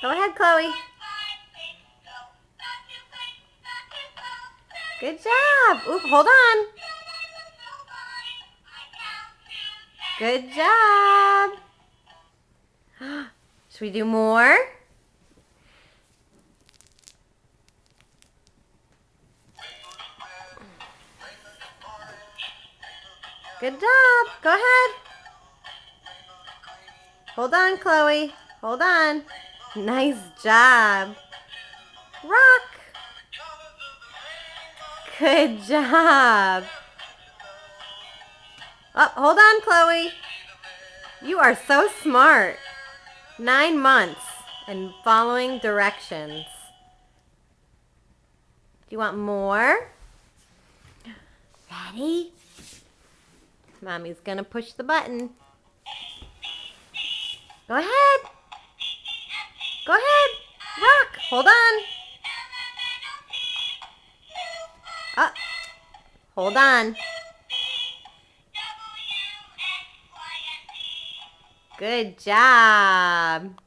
Go ahead, Chloe. Good job. Oop, hold on. Good job. Should we do more? Good job. Go ahead. Hold on, Chloe. Hold on. Nice job. Rock. Good job. Oh, hold on, Chloe. You are so smart. 9 months and following directions. Do you want more? Ready? Mommy's gonna push the button. Go ahead. Go ahead. Rock. Hold on. Hold on. Good job.